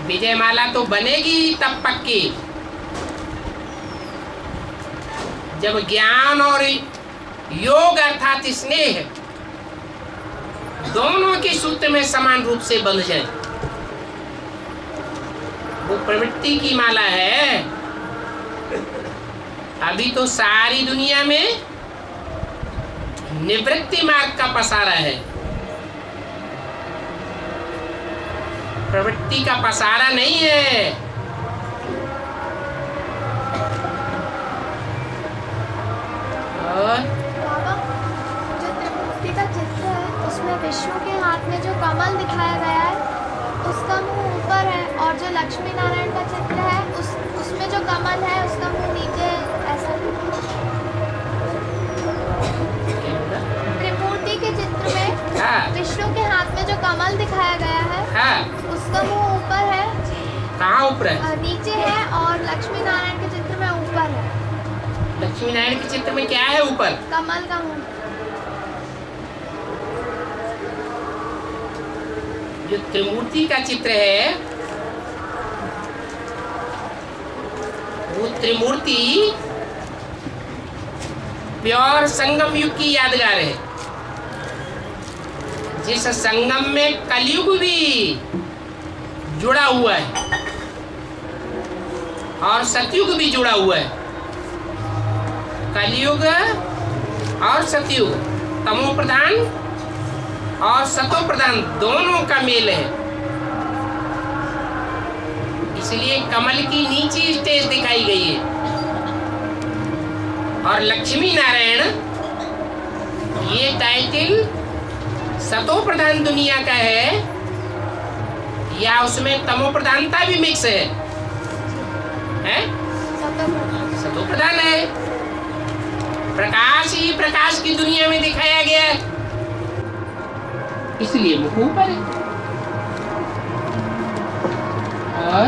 विजयमाला तो बनेगी तब पक्की जब ज्ञान और योग अर्थात स्नेह दोनों के सूत्र में समान रूप से बंध जाए। वो प्रवृत्ति की माला है। अभी तो सारी दुनिया में निवृत्ति मार्ग का पसारा है, प्रवृत्ति का पसारा नहीं है। और जो त्रिमूर्ति का चित्र है उसमें विष्णु के हाथ में जो कमल दिखाया गया है उसका मुंह ऊपर है, और जो लक्ष्मी नारायण का चित्र है उसमें जो कमल है उसका मुंह नीचे ऐसा। त्रिमूर्ति के चित्र में विष्णु के हाथ में जो कमल दिखाया गया है उसका मुंह ऊपर है। कहाँ ऊपर है? नीचे है, और लक्ष्मी नारायण के चित्र में ऊपर है। लक्ष्मी नारायण के चित्र में क्या है ऊपर? कमल का मुंह। जो त्रिमूर्ति का चित्र है वो त्रिमूर्ति प्योर संगम युग की यादगार है, जिस संगम में कलयुग भी जुड़ा हुआ है और सतयुग भी जुड़ा हुआ है। कलयुग और सतयुग, तमो प्रधान और सतो प्रधान दोनों का मेल है। इसलिए कमल की नीची स्टेज दिखाई गई है। और लक्ष्मी नारायण ये टाइटल सतो प्रधान दुनिया का है या उसमें तमो प्रधानता भी मिक्स है? सतो प्रधान है। प्रकाश ही प्रकाश की दुनिया में दिखाया गया है, इसलिए वो ऊपर है। और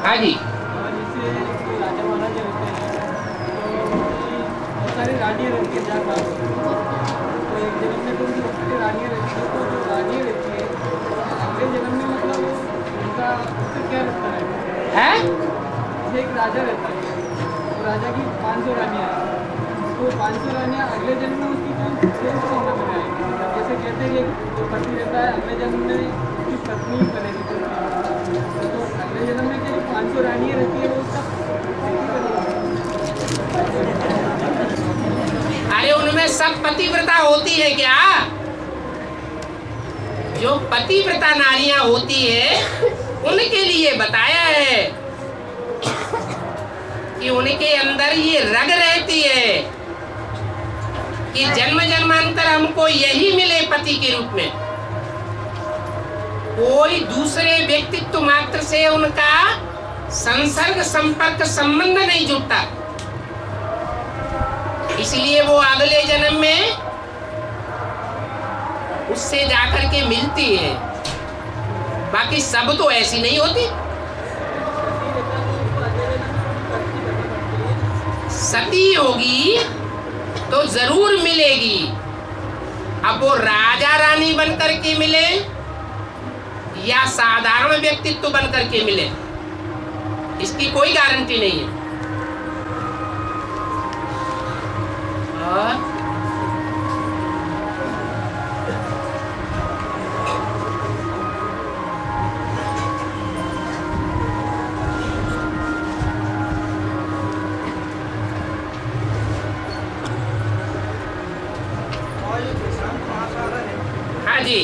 हाँ जी, राजा महाराजा रहते हैं तो बहुत सारी रानियाँ रहती है जहाँ तो एक जन्म में तो उनकी बहुत सारी रानियाँ रहती है। तो जो रानियाँ रहती है अगले जन्म में मतलब उनका क्या रहता है? जैसे एक राजा रहता है तो राजा की 500 रानियाँ हैं, तो 500 रानियाँ अगले जन्म में उसकी जो सेल्स होना बनाएगी। जैसे कहते हैं कि जो पति रहता है अगले जन्म में उसकी पत्नी बनेगी, तो अगले जन्म में जो 500 रानियाँ रहती है वो सब। अरे उनमें सब पतिव्रता होती है क्या? जो पतिव्रता नारियां होती है उनके लिए बताया है कि उनके अंदर ये रग रहती है कि जन्म जन्मांतर हमको यही मिले पति के रूप में। कोई दूसरे व्यक्तित्व मात्र से उनका संसर्ग संपर्क संबंध नहीं जुड़ता, इसलिए वो अगले जन्म में उससे जाकर के मिलती है। बाकी सब तो ऐसी नहीं होती। सती होगी तो जरूर मिलेगी। अब वो राजा रानी बनकर के मिले या साधारण व्यक्तित्व बनकर के मिले, इसकी कोई गारंटी नहीं है। और हाँ जी,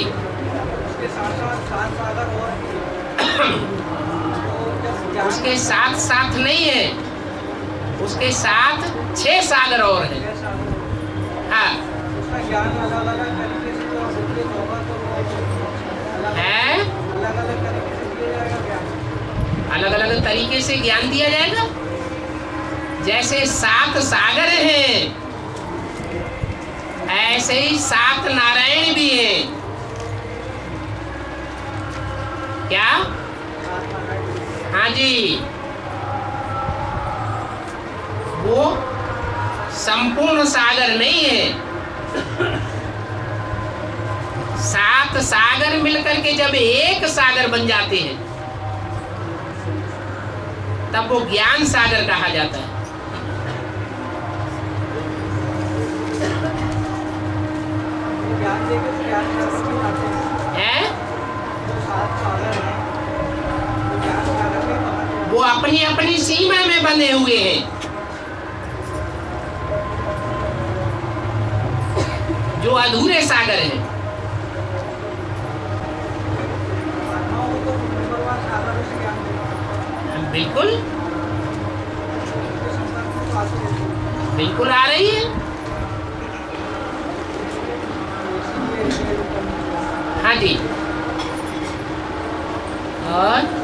उसके साथ साथ नहीं है, उसके साथ 6 सागर और हैं। हाँ है, अलग अलग तरीके से ज्ञान दिया जाएगा। जैसे 7 सागर हैं ऐसे ही 7 नारायण भी हैं। क्या? हाँ जी, वो संपूर्ण सागर नहीं है। 7 सागर मिलकर के जब एक सागर बन जाते हैं तब वो ज्ञान सागर कहा जाता है। है? वो अपनी अपनी सीमा में बने हुए हैं। जो अधूरे सागर हैं, बिल्कुल बिल्कुल आ रही है। हाँ जी, और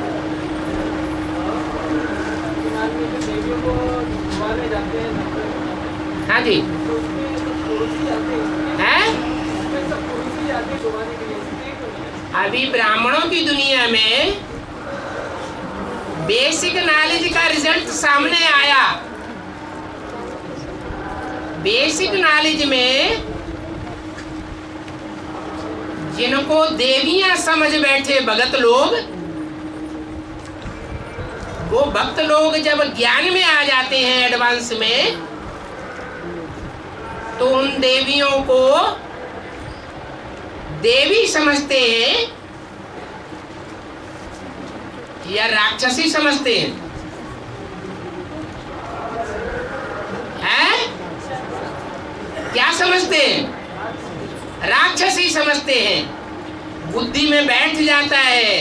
हाँ जी, है? अभी ब्राह्मणों की दुनिया में बेसिक नॉलेज का रिजल्ट सामने आया। बेसिक नॉलेज में जिनको देवियां समझ बैठे भगत लोग, वो भक्त लोग जब ज्ञान में आ जाते हैं एडवांस में, तो उन देवियों को देवी समझते हैं या राक्षसी समझते हैं? हैं? क्या समझते हैं? राक्षसी समझते हैं। बुद्धि में बैठ जाता है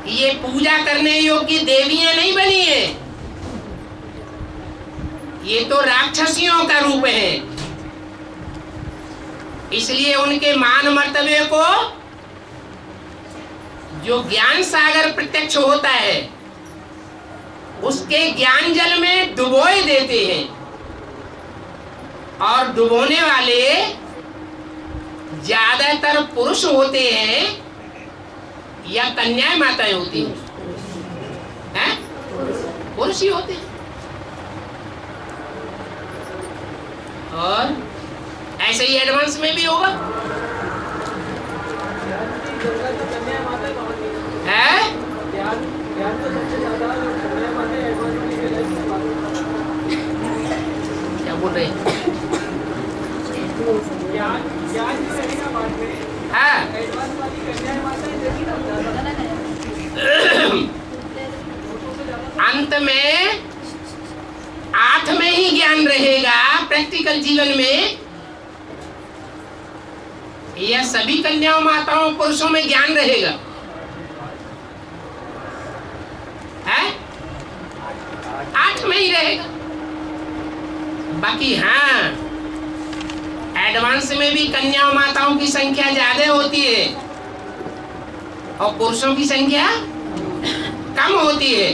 ये पूजा करने योग्य देवियां नहीं बनी है, ये तो राक्षसियों का रूप है। इसलिए उनके मान मर्तबे को जो ज्ञान सागर प्रत्यक्ष होता है उसके ज्ञान जल में डुबोए देते हैं। और डुबोने वाले ज्यादातर पुरुष होते हैं या कन्याएं माताएं होती हैं? पुरुष ही होते हैं। और ऐसे ही एडवांस में भी होगा। है? क्या बोल रहे हैं? हाँ, अंत में 8 में ही ज्ञान रहेगा। प्रैक्टिकल जीवन में यह सभी कन्याओं माताओं पुरुषों में ज्ञान रहेगा। है? 8 में ही रहेगा। बाकी हाँ, एडवांस में भी कन्याओं माताओं की संख्या ज्यादा होती है और पुरुषों की संख्या कम होती है।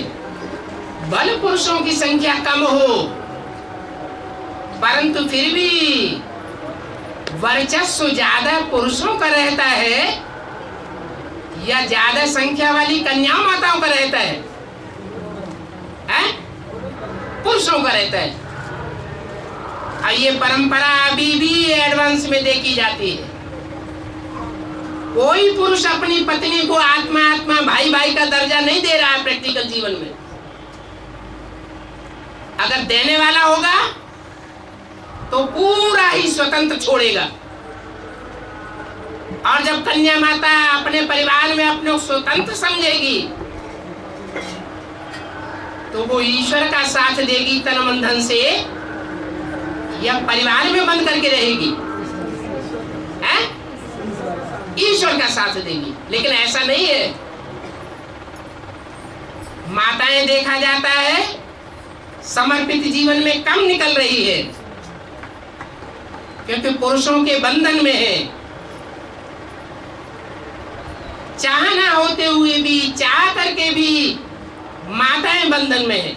बल पुरुषों की संख्या कम हो, परंतु फिर भी वर्चस्व ज्यादा पुरुषों का रहता है या ज्यादा संख्या वाली कन्याओं माताओं का रहता है? पुरुषों का रहता है। और ये परंपरा अभी भी एडवांस में देखी जाती है। कोई पुरुष अपनी पत्नी को आत्मा आत्मा भाई भाई का दर्जा नहीं दे रहा है प्रैक्टिकल जीवन में। अगर देने वाला होगा तो पूरा ही स्वतंत्र छोड़ेगा, और जब कन्या माता अपने परिवार में अपने स्वतंत्र समझेगी तो वो ईश्वर का साथ देगी तन मन धन से, या परिवार में बंद करके रहेगी? ईश्वर का साथ देगी। लेकिन ऐसा नहीं है। माताएं देखा जाता है समर्पित जीवन में कम निकल रही है, क्योंकि पुरुषों के बंधन में है। चाहना होते हुए भी, चाह करके भी माताएं बंधन में है,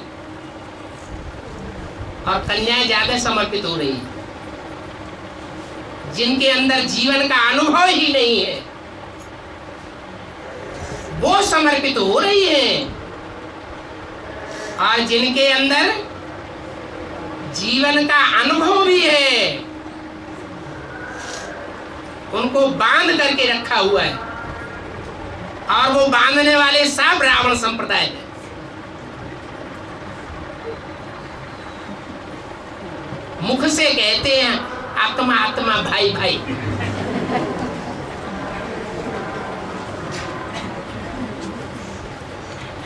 और कन्याएं ज्यादा समर्पित हो रही है, जिनके अंदर जीवन का अनुभव ही नहीं है, वो समर्पित हो रही है। और जिनके अंदर जीवन का अनुभव भी है, उनको बांध करके रखा हुआ है, और वो बांधने वाले सब रावण संप्रदाय है। मुख से कहते हैं आत्मा आत्मा भाई भाई,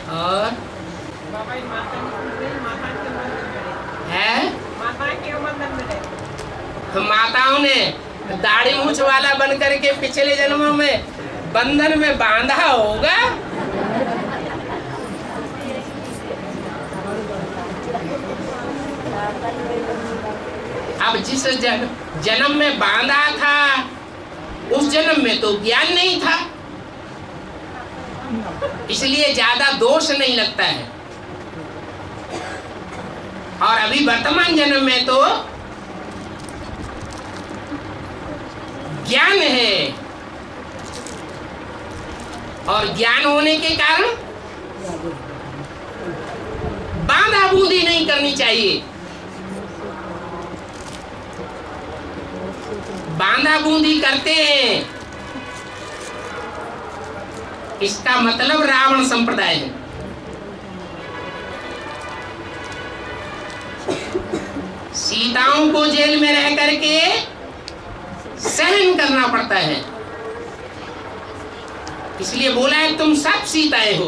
और है माताओं ने दाढ़ी मूछ वाला बन करके पिछले जन्मों में बंधन में बांधा होगा। अब जिस जन्म में बांधा था उस जन्म में तो ज्ञान नहीं था, इसलिए ज्यादा दोष नहीं लगता है। और अभी वर्तमान जन्म में तो ज्ञान है, और ज्ञान होने के कारण बांधा बूंदी नहीं करनी चाहिए। बांधा बूंदी करते हैं, इसका मतलब रावण संप्रदाय है। सीताओं को जेल में रह करके सहन करना पड़ता है, इसलिए बोला है तुम सब सीताएं हो।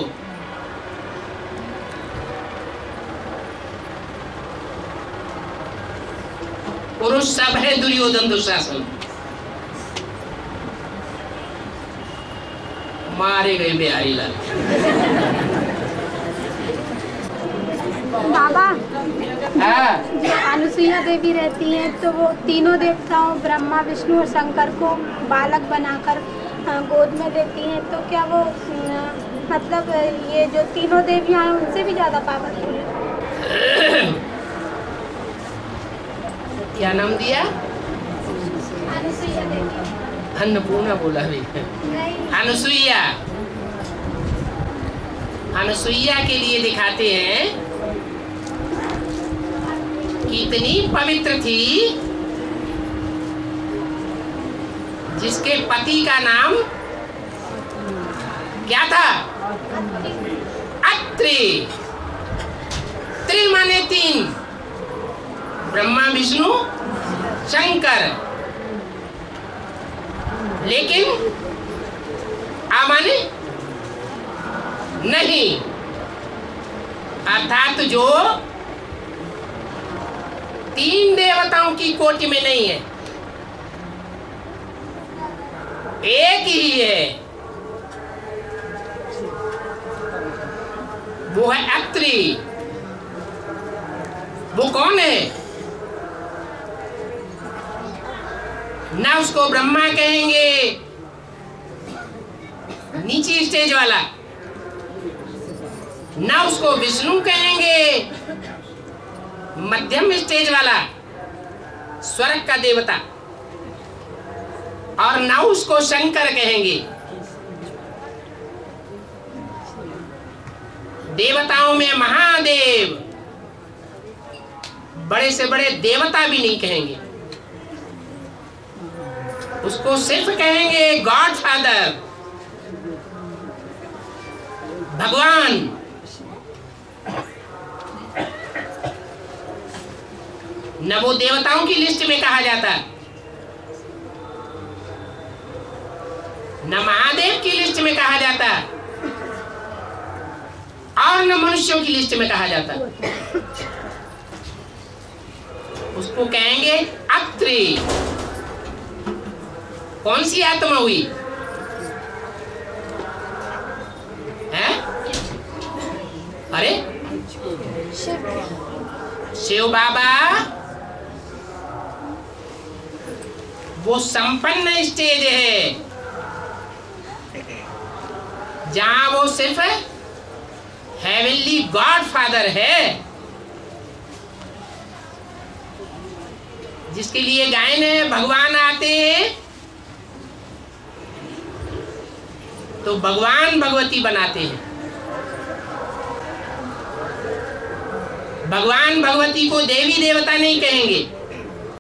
पुरुष सब है दुर्योधन दुशासन, मारे गए बिहारी लाल। बाबा, जो अनुसुईया देवी रहती हैं तो वो तीनों देवताओं ब्रह्मा विष्णु और शंकर को बालक बनाकर गोद में देती हैं, तो क्या वो मतलब ये जो तीनों देवियां हैं उनसे भी ज्यादा पावरफुल है? क्या नाम दिया? अनुसुईया देवी। अन्नपूर्णा बोला भी। अनुसुईया, अनुसुईया के लिए दिखाते हैं कितनी पवित्र थी, जिसके पति का नाम क्या था? अत्रि। त्रि माने तीन, ब्रह्मा विष्णु शंकर। लेकिन आ माने नहीं, अर्थात जो तीन देवताओं की कोटि में नहीं है, एक ही है, वो है अत्रि। वो कौन है? ना उसको ब्रह्मा कहेंगे, नीची स्टेज वाला, ना उसको विष्णु कहेंगे, मध्यम स्टेज वाला स्वर्ग का देवता, और ना उसको शंकर कहेंगे। देवताओं में महादेव, बड़े से बड़े देवता भी नहीं कहेंगे, उसको सिर्फ कहेंगे गॉड फादर, भगवान। न वो देवताओं की लिस्ट में कहा जाता, न महादेव की लिस्ट में कहा जाता, और न मनुष्यों की लिस्ट में कहा जाता। उसको कहेंगे अत्रि। कौन सी आत्मा हुई है? अरे शिव बाबा वो संपन्न स्टेज है जहां वो सिर्फ हेवनली गॉड फादर है, जिसके लिए गायन है भगवान आते हैं तो भगवान भगवती बनाते हैं। भगवान भगवती को देवी देवता नहीं कहेंगे,